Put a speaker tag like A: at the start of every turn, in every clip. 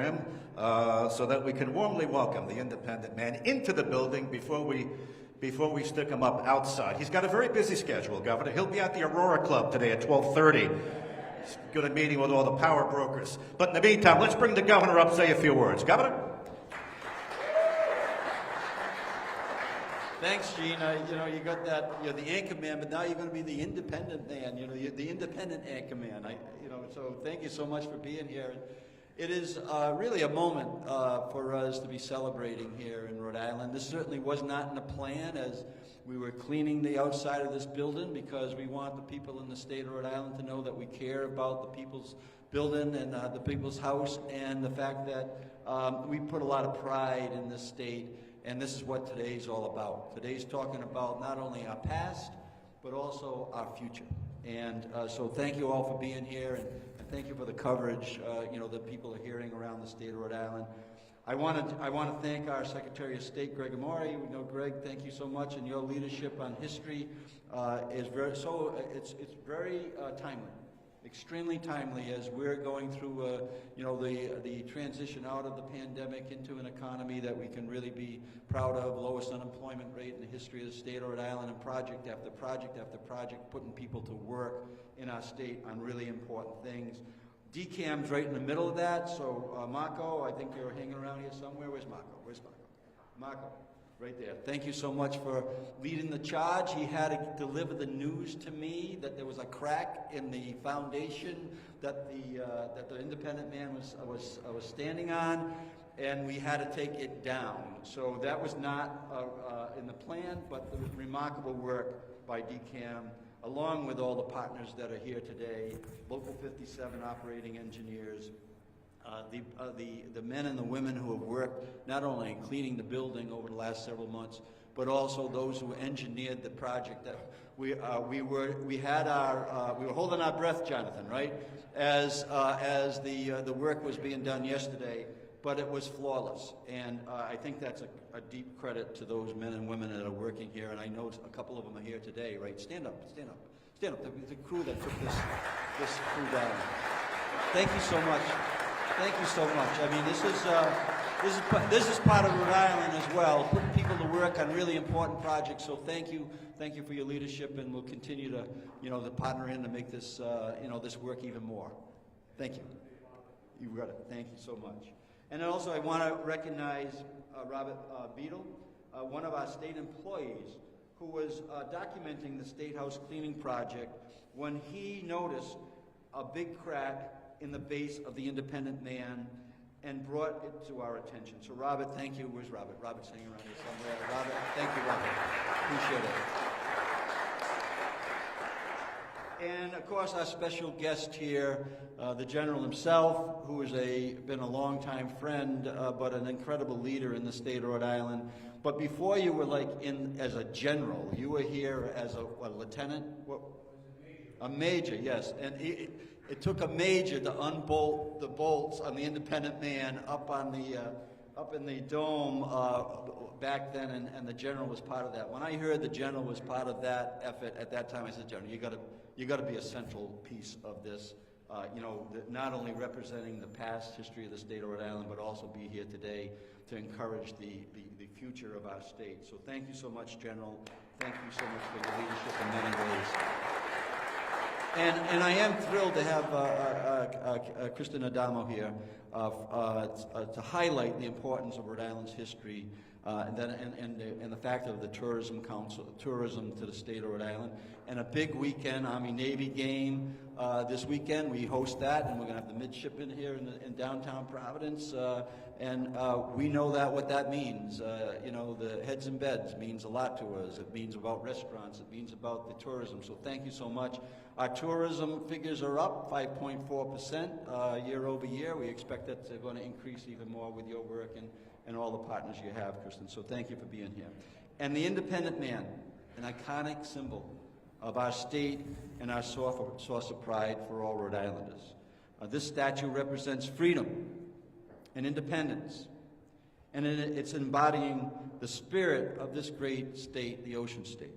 A: program so that we can warmly welcome the independent man into the building before we stick him up outside. He's got a very busy schedule, Governor. He'll be at the Aurora Club today at 12:30. He's got a meeting with all the power brokers. But in the meantime, let's bring the governor up, say a few words. Governor?
B: Thanks, Gene. You got that. You're the anchor man, but now you're going to be the independent man. You're the independent anchor man. So thank you so much for being here. It is really a moment for us to be celebrating here in Rhode Island. This certainly was not in the plan as we were cleaning the outside of this building, because we want the people in the state of Rhode Island to know that we care about the people's building and the people's house, and the fact that we put a lot of pride in this state. And this is what today's all about. Today's talking about not only our past, but also our future. And so thank you all for being here, and thank you for the coverage that people are hearing around the state of Rhode Island. I want to thank our Secretary of State, Greg Amore. Greg, thank you so much, and your leadership on history is it's very timely. Extremely timely as we're going through, the transition out of the pandemic into an economy that we can really be proud of, lowest unemployment rate in the history of the state of Rhode Island, and project after project after project, putting people to work in our state on really important things. DCAM's right in the middle of that, so Marco, I think you're hanging around here somewhere. Where's Marco? Marco. Right there. Thank you so much for leading the charge. He had to deliver the news to me that there was a crack in the foundation that the independent man was standing on, and we had to take it down. So that was not in the plan, but the remarkable work by DCAM, along with all the partners that are here today, Local 57 operating engineers, the men and the women who have worked not only in cleaning the building over the last several months, but also those who engineered the project. That we were holding our breath, Jonathan, right? As the work was being done yesterday, but it was flawless. And I think that's a deep credit to those men and women that are working here. And I know a couple of them are here today, right? Stand up. The crew that took this crew down. Thank you so much. Thank you so much. I mean, this is part of Rhode Island as well, putting people to work on really important projects. So thank you for your leadership, and we'll continue to partner in to make this this work even more. Thank you. You got it. Thank you so much. And also, I want to recognize Robert Beadle, one of our state employees, who was documenting the State House cleaning project when he noticed a big crack in the base of the independent man and brought it to our attention. So Robert, thank you. Where's Robert? Robert's hanging around here somewhere. Robert, thank you, Robert. Appreciate it. And of course, our special guest here, the General himself, who has been a longtime friend, but an incredible leader in the state of Rhode Island. But before you were as a general, you were here as a lieutenant? What? A major, yes. And it took a major to unbolt the bolts on the independent man up in the dome back then, and the general was part of that. When I heard the general was part of that effort at that time, I said, General, you got to be a central piece of this. Not only representing the past history of the state of Rhode Island, but also be here today to encourage the future of our state. So thank you so much, General. Thank you so much for your leadership in many ways. And I am thrilled to have Kristen Adamo here to highlight the importance of Rhode Island's history and the fact of the Tourism Council, tourism to the state of Rhode Island. And a big weekend, Army-Navy game this weekend. We host that, and we're going to have the midshipmen here in downtown Providence. And we know what that means. The heads and beds means a lot to us. It means about restaurants. It means about the tourism. So thank you so much. Our tourism figures are up 5.4% year over year. We expect that they're going to increase even more with your work and all the partners you have, Kristen. So thank you for being here. And the independent man, an iconic symbol of our state and our source of pride for all Rhode Islanders. This statue represents freedom and independence, and it's embodying the spirit of this great state, the Ocean State.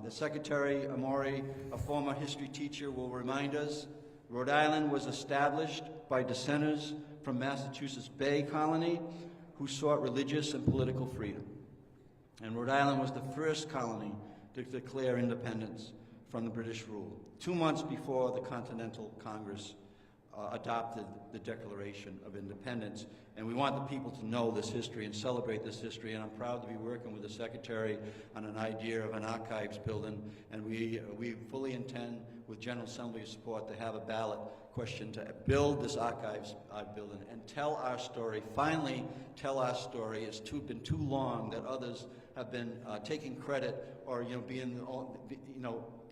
B: The Secretary Amore, a former history teacher, will remind us, Rhode Island was established by dissenters from Massachusetts Bay Colony who sought religious and political freedom. And Rhode Island was the first colony to declare independence from the British rule, 2 months before the Continental Congress adopted the Declaration of Independence. And we want the people to know this history and celebrate this history. And I'm proud to be working with the Secretary on an idea of an archives building. And we fully intend, with General Assembly support, to have a ballot question to build this archives building and tell our story. Finally, tell our story. It's been too long that others have been taking credit or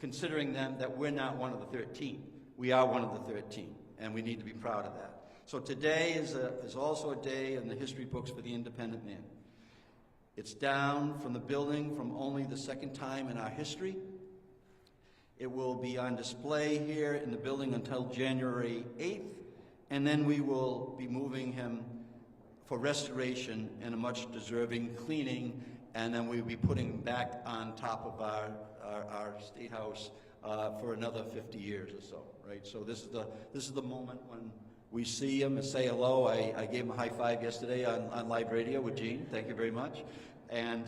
B: considering them that we're not one of the 13. We are one of the 13. And we need to be proud of that. So today is also a day in the history books for the independent man. It's down from the building from only the second time in our history. It will be on display here in the building until January 8th, and then we will be moving him for restoration and a much deserving cleaning, and then we'll be putting him back on top of our State House for another 50 years or so, right? So this is the moment when we see him and say hello. I gave him a high five yesterday on live radio with Gene. Thank you very much. And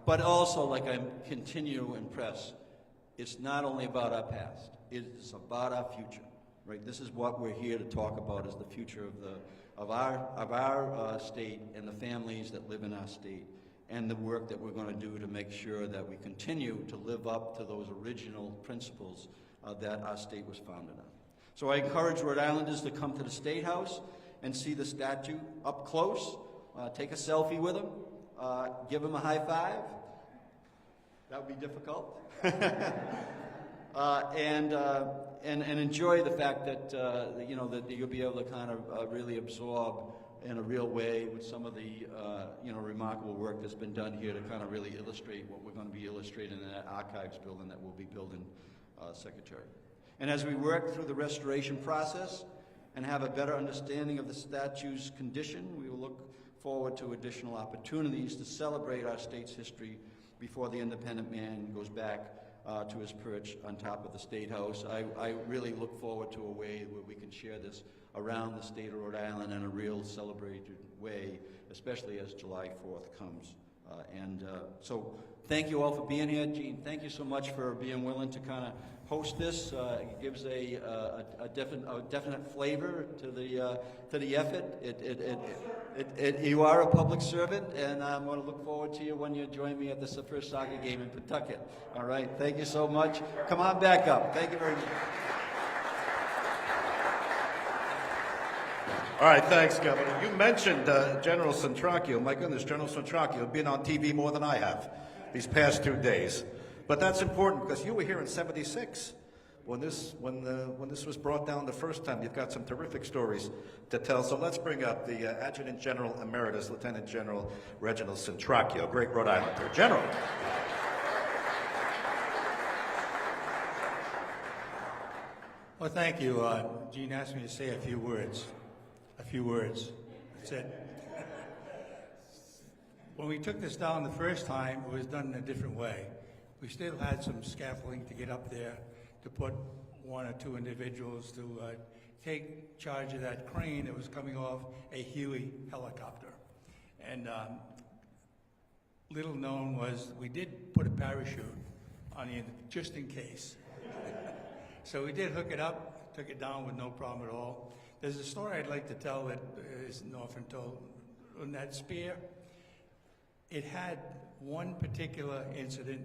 B: but also, like I continue to impress, it's not only about our past; it is about our future, right? This is what we're here to talk about: is the future of our state and the families that live in our state, and the work that we're going to do to make sure that we continue to live up to those original principles that our state was founded on. So I encourage Rhode Islanders to come to the State House and see the statue up close, take a selfie with him, give him a high five. That would be difficult. And enjoy the fact that, that you'll be able to kind of really absorb in a real way with some of the remarkable work that's been done here to kind of really illustrate what we're going to be illustrating in that archives building that we'll be building, Secretary. And as we work through the restoration process and have a better understanding of the statue's condition, we will look forward to additional opportunities to celebrate our state's history before the independent man goes back to his perch on top of the State House. I really look forward to a way where we can share this around the state of Rhode Island in a real celebrated way, especially as July 4th comes. So thank you all for being here. Gene, thank you so much for being willing to kind of host this. It gives a definite flavor to the effort. You are a public servant, and I'm going to look forward to you when you join me at the first soccer game in Pawtucket. All right, thank you so much. Come on back up. Thank you very much.
A: All right, thanks, Governor. You mentioned General Centracchio. My goodness, General Centracchio has been on TV more than I have these past 2 days. But that's important because you were here in '76 when this was brought down the first time. You've got some terrific stories to tell. So let's bring up the Adjutant General Emeritus, Lieutenant General Reginald Centracchio, great Rhode Islander. General.
C: Well, thank you. Gene asked me to say a few words. That's it. When we took this down the first time, it was done in a different way. We still had some scaffolding to get up there to put 1 or 2 individuals to take charge of that crane that was coming off a Huey helicopter. And little known was we did put a parachute on the end just in case. So we did hook it up, took it down with no problem at all. There's a story I'd like to tell that isn't often told. On that spear, it had one particular incident,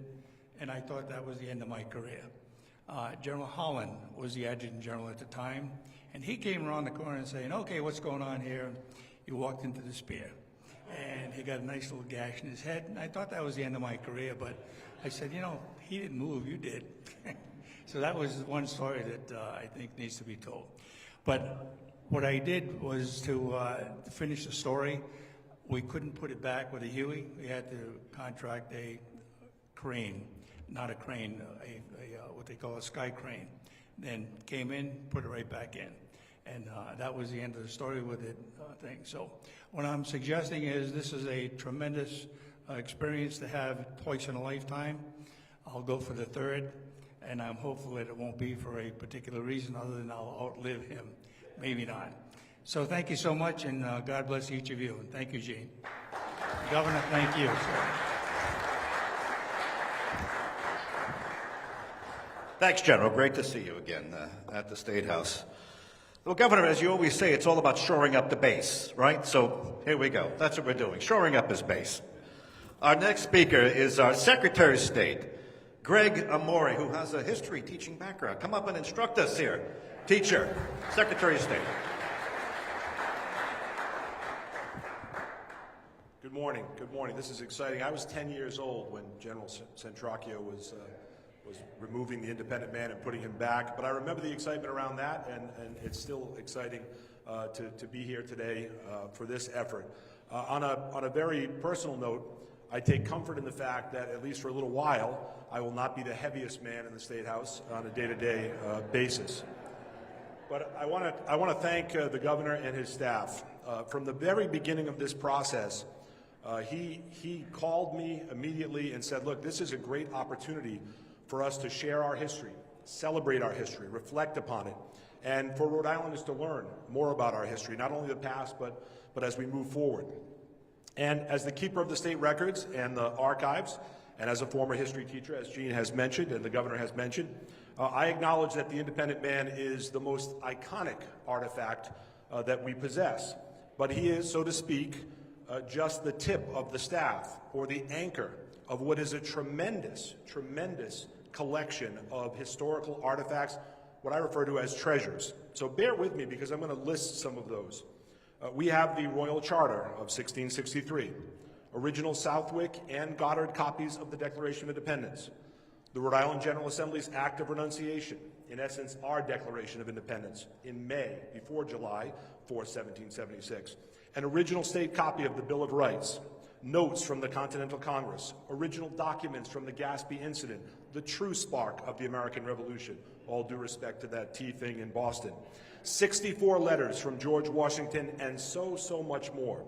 C: and I thought that was the end of my career. General Holland was the Adjutant General at the time, and he came around the corner and saying, "Okay, what's going on here?" He walked into the spear, and he got a nice little gash in his head, and I thought that was the end of my career, but I said, he didn't move, you did. So that was one story that I think needs to be told. But what I did was to finish the story. We couldn't put it back with a Huey. We had to contract a crane, not a crane, what they call a sky crane. Then came in, put it right back in. And that was the end of the story with it thing. So what I'm suggesting is this is a tremendous experience to have twice in a lifetime. I'll go for the third, and I'm hopeful that it won't be for a particular reason other than I'll outlive him. Maybe not. So thank you so much, and God bless each of you. And thank you, Gene. Governor, thank you.
A: Thanks, General. Great to see you again at the State House. Well, Governor, as you always say, it's all about shoring up the base, right? So here we go. That's what we're doing, shoring up his base. Our next speaker is our Secretary of State, Greg Amore, who has a history teaching background. Come up and instruct us here. Teacher, Secretary of State.
D: Good morning. Good morning. This is exciting. I was 10 years old when General Centracchio was removing the independent man and putting him back. But I remember the excitement around that, and it's still exciting to be here today for this effort. On a very personal note, I take comfort in the fact that, at least for a little while, I will not be the heaviest man in the State House on a day-to-day basis. But I want to thank the governor and his staff. From the very beginning of this process, he called me immediately and said, look, this is a great opportunity for us to share our history, celebrate our history, reflect upon it, and for Rhode Islanders to learn more about our history, not only the past, but as we move forward. And as the keeper of the state records and the archives, and as a former history teacher, as Gene has mentioned and the governor has mentioned, I acknowledge that the independent man is the most iconic artifact that we possess. But he is, so to speak, just the tip of the staff, or the anchor of what is a tremendous, tremendous collection of historical artifacts, what I refer to as treasures. So bear with me, because I'm going to list some of those. We have the Royal Charter of 1663, original Southwick and Goddard copies of the Declaration of Independence, the Rhode Island General Assembly's Act of Renunciation, in essence our Declaration of Independence, in May, before July 4, 1776, an original state copy of the Bill of Rights, notes from the Continental Congress, original documents from the Gaspee Incident, the true spark of the American Revolution, all due respect to that tea thing in Boston, 64 letters from George Washington, and so much more.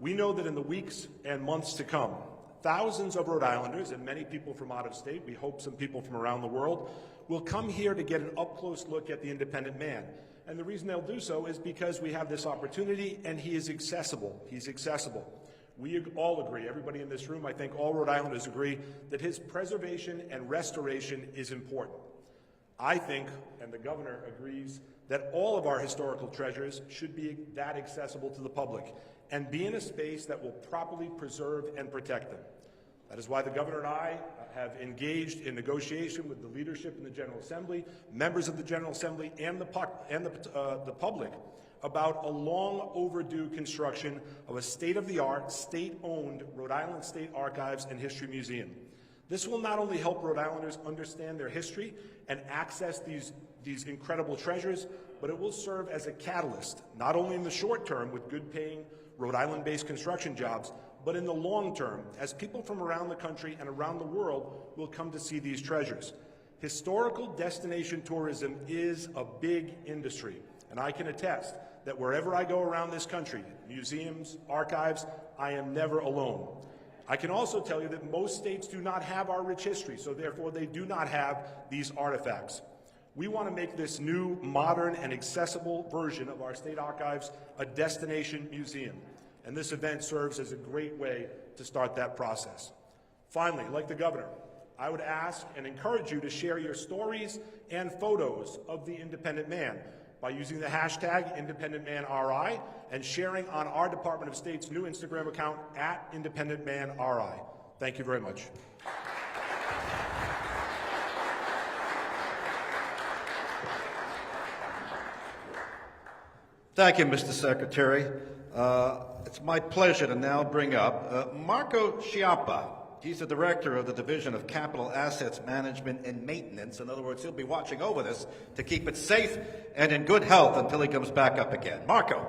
D: We know that in the weeks and months to come, thousands of Rhode Islanders, and many people from out of state, we hope some people from around the world, will come here to get an up-close look at the independent man. And the reason they'll do so is because we have this opportunity, and he is accessible. He's accessible. We all agree, everybody in this room, I think all Rhode Islanders agree, that his preservation and restoration is important. I think, and the governor agrees, that all of our historical treasures should be that accessible to the public and be in a space that will properly preserve and protect them. That is why the governor and I have engaged in negotiation with the leadership in the General Assembly, members of the General Assembly, and the public about a long overdue construction of a state-of-the-art, state-owned Rhode Island State Archives and History Museum. This will not only help Rhode Islanders understand their history and access these incredible treasures, but it will serve as a catalyst, not only in the short term with good-paying Rhode Island-based construction jobs, but in the long term, as people from around the country and around the world will come to see these treasures. Historical destination tourism is a big industry, and I can attest that wherever I go around this country, museums, archives, I am never alone. I can also tell you that most states do not have our rich history, so therefore they do not have these artifacts. We want to make this new, modern, and accessible version of our state archives a destination museum, and this event serves as a great way to start that process. Finally, like the governor, I would ask and encourage you to share your stories and photos of the independent man by using the hashtag IndependentManRI and sharing on our Department of State's new Instagram account @IndependentManRI. Thank you very much.
A: Thank you, Mr. Secretary. It's my pleasure to now bring up Marco Schiappa. He's the director of the Division of Capital Assets Management and Maintenance. In other words, he'll be watching over this to keep it safe and in good health until he comes back up again. Marco.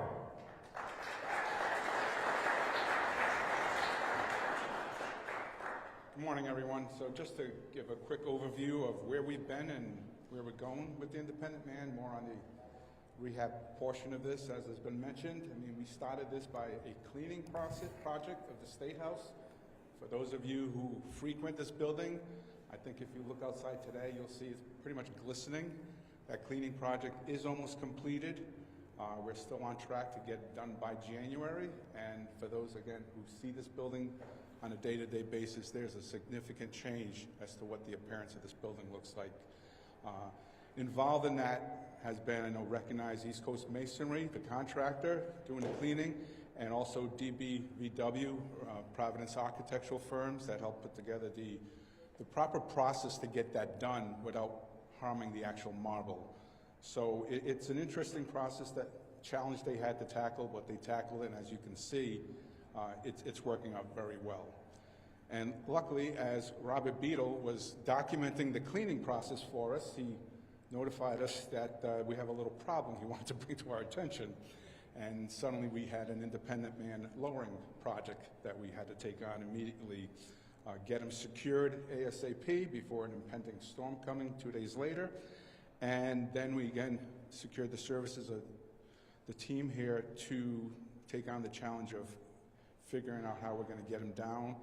E: Good morning, everyone. So just to give a quick overview of where we've been and where we're going with the independent man, more on the rehab portion of this, as has been mentioned. I mean, we started this by a cleaning project of the State House. For those of you who frequent this building, I think if you look outside today, you'll see it's pretty much glistening. That cleaning project is almost completed. We're still on track to get it done by January, and for those, again, who see this building on a day-to-day basis, there's a significant change as to what the appearance of this building looks like. Involved in that has been, I know, recognized East Coast Masonry, the contractor doing the cleaning, and also DBVW, Providence Architectural Firms, that helped put together the proper process to get that done without harming the actual marble. So it's an interesting process, that challenge they had to tackle, but they tackled it, and as you can see, it's working out very well. And luckily, as Robert Beadle was documenting the cleaning process for us, he notified us that we have a little problem he wanted to bring to our attention. And suddenly we had an independent man lowering project that we had to take on immediately, get him secured ASAP before an impending storm coming 2 days later. And then we again secured the services of the team here to take on the challenge of figuring out how we're going to get him down.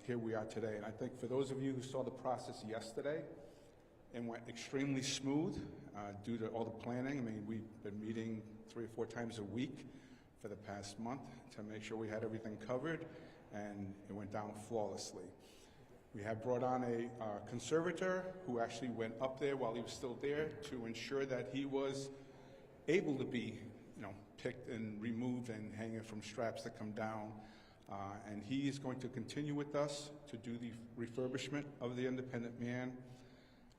E: Here we are today. And I think for those of you who saw the process yesterday, it went extremely smooth due to all the planning. I mean, we've been meeting 3 or 4 times a week for the past month to make sure we had everything covered, and it went down flawlessly. We have brought on a conservator who actually went up there while he was still there to ensure that he was able to be, picked and removed and hanging from straps that come down. And he is going to continue with us to do the refurbishment of the independent man,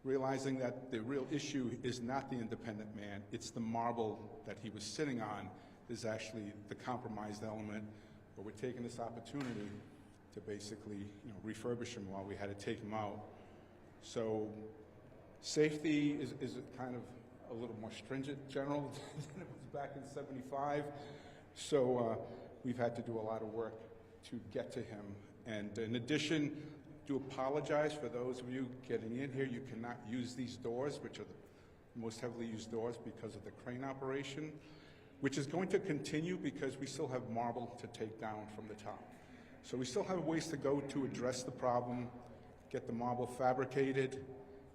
E: realizing that the real issue is not the independent man, it's the marble that he was sitting on is actually the compromised element. But we're taking this opportunity to basically refurbish him while we had to take him out. So safety is kind of a little more stringent, General, than it was back in '75. So we've had to do a lot of work to get to him. And in addition, do apologize for those of you getting in here. You cannot use these doors, which are the most heavily used doors because of the crane operation, which is going to continue because we still have marble to take down from the top. So we still have ways to go to address the problem, get the marble fabricated,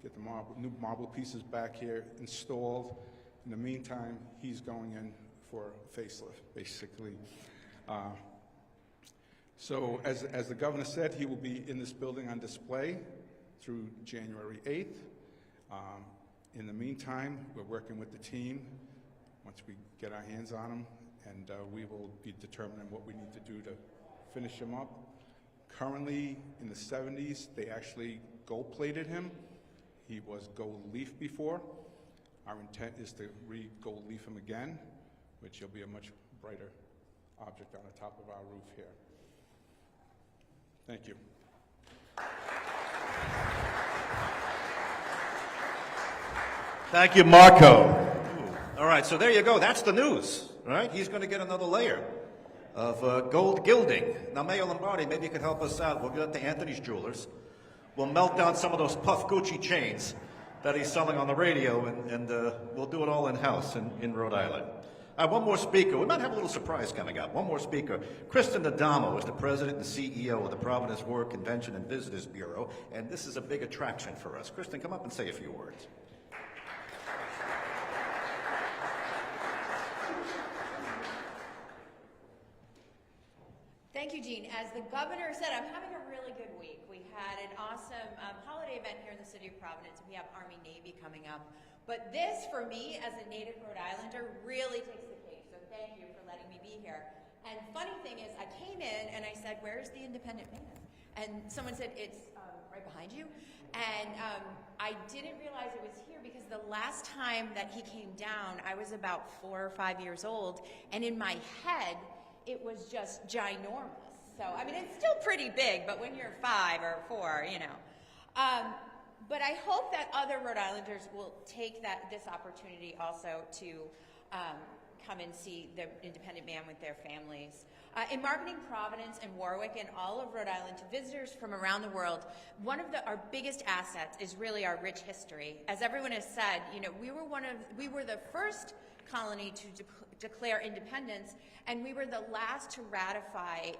E: get the new marble pieces back here installed. In the meantime, he's going in for a facelift, basically. So as the governor said, he will be in this building on display through January 8th. In the meantime, we're working with the team once we get our hands on him, and we will be determining what we need to do to finish him up. Currently, in the 70s, they actually gold-plated him. He was gold leaf before. Our intent is to re-gold leaf him again, which will be a much brighter object on the top of our roof here. Thank you.
A: Thank you, Marco. All right, so there you go. That's the news, right? He's going to get another layer of gold gilding. Now, Mayor Lombardi, maybe you could help us out. We'll get to Anthony's Jewelers. We'll melt down some of those Puff Gucci chains that he's selling on the radio, and we'll do it all in-house in Rhode Island. One more speaker. We might have a little surprise coming up. One more speaker. Kristen Adamo is the president and CEO of the Providence Work Convention and Visitors Bureau, and this is a big attraction for us. Kristen, come up and say a few words.
F: Thank you, Gene. As the governor said, I'm having a really good week. We had an awesome holiday event here in the city of Providence. We have Army-Navy coming up. But this, for me, as a native Rhode Islander, really takes the cake. So thank you for letting me be here. And funny thing is, I came in and I said, "Where's the independent man?" And someone said, "It's right behind you." And I didn't realize it was here because the last time that he came down, I was about 4 or 5 years old. And in my head, it was just ginormous. So, I mean, it's still pretty big, but when you're 5 or 4, But I hope that other Rhode Islanders will take this opportunity also to come and see the independent man with their families. In marketing Providence and Warwick and all of Rhode Island to visitors from around the world, one of our biggest assets is really our rich history. As everyone has said, we were the first colony to declare independence, and we were the last to ratify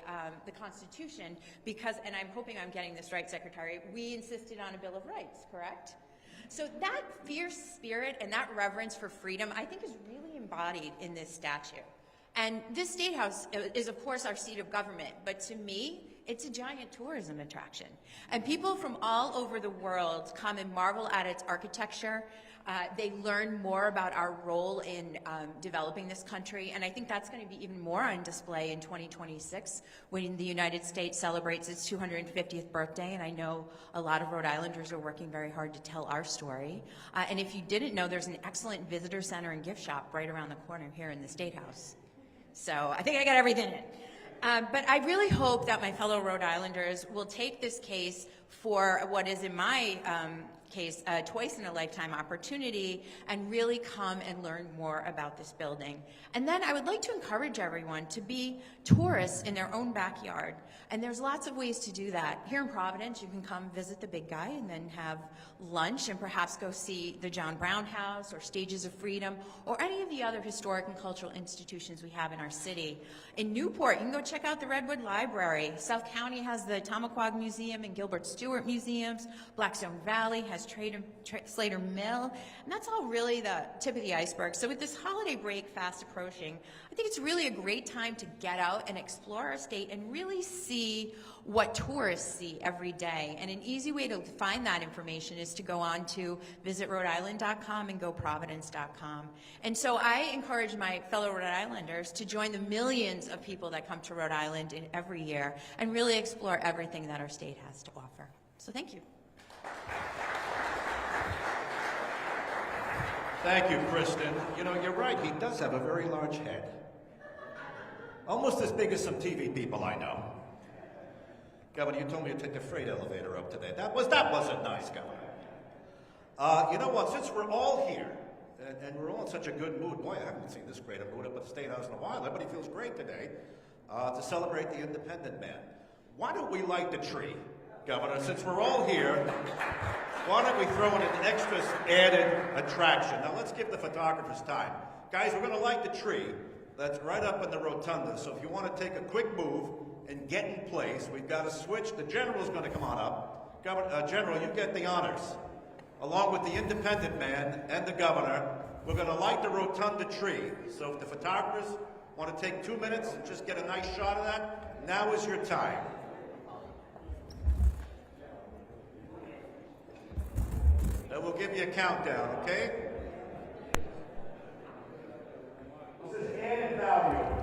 F: the Constitution because, and I'm hoping I'm getting this right, Secretary, we insisted on a Bill of Rights, correct? So that fierce spirit and that reverence for freedom, I think, is really embodied in this statue. And this State House is, of course, our seat of government, but to me, it's a giant tourism attraction. And people from all over the world come and marvel at its architecture. They learn more about our role in developing this country, and I think that's going to be even more on display in 2026 when the United States celebrates its 250th birthday, and I know a lot of Rhode Islanders are working very hard to tell our story. And if you didn't know, there's an excellent visitor center and gift shop right around the corner here in the State House. So I think I got everything in. But I really hope that my fellow Rhode Islanders will take this case for what is, in my case, a twice-in-a-lifetime opportunity and really come and learn more about this building. And then I would like to encourage everyone to be tourists in their own backyard. And there's lots of ways to do that. Here in Providence, you can come visit the big guy and then have lunch and perhaps go see the John Brown House or Stages of Freedom or any of the other historic and cultural institutions we have in our city. In Newport, you can go check out the Redwood Library. South County has the Tamaqua Museum and Gilbert Stewart Museums. Blackstone Valley has Slater Mill. And that's all really the tip of the iceberg. So with this holiday break fast approaching, I think it's really a great time to get out and explore our state and really see what tourists see every day. And an easy way to find that information is to go on to visitrhodeisland.com and goprovidence.com. And so I encourage my fellow Rhode Islanders to join the millions of people that come to Rhode Island every year and really explore everything that our state has to offer. So thank you.
A: Thank you, Kristen. You know, you're right, he does have a very large head. Almost as big as some TV people I know. Governor, you told me to take the freight elevator up today. That wasn't nice, Governor. You know what, since we're all here, and we're all in such a good mood, boy, I haven't seen this great a mood up at the State House in a while. Everybody feels great today to celebrate the Independent Man. Why don't we light the tree, Governor? Since we're all here, why don't we throw in an extra added attraction? Now let's give the photographers time. Guys, we're going to light the tree that's right up in the rotunda, so if you want to take a quick move and get in place, we've got a switch. The General's going to come on up. General, you get the honors. Along with the Independent Man and the Governor, we're going to light the rotunda tree. So if the photographers want to take 2 minutes and just get a nice shot of that, now is your time. Then we'll give you a countdown, okay? This is added value.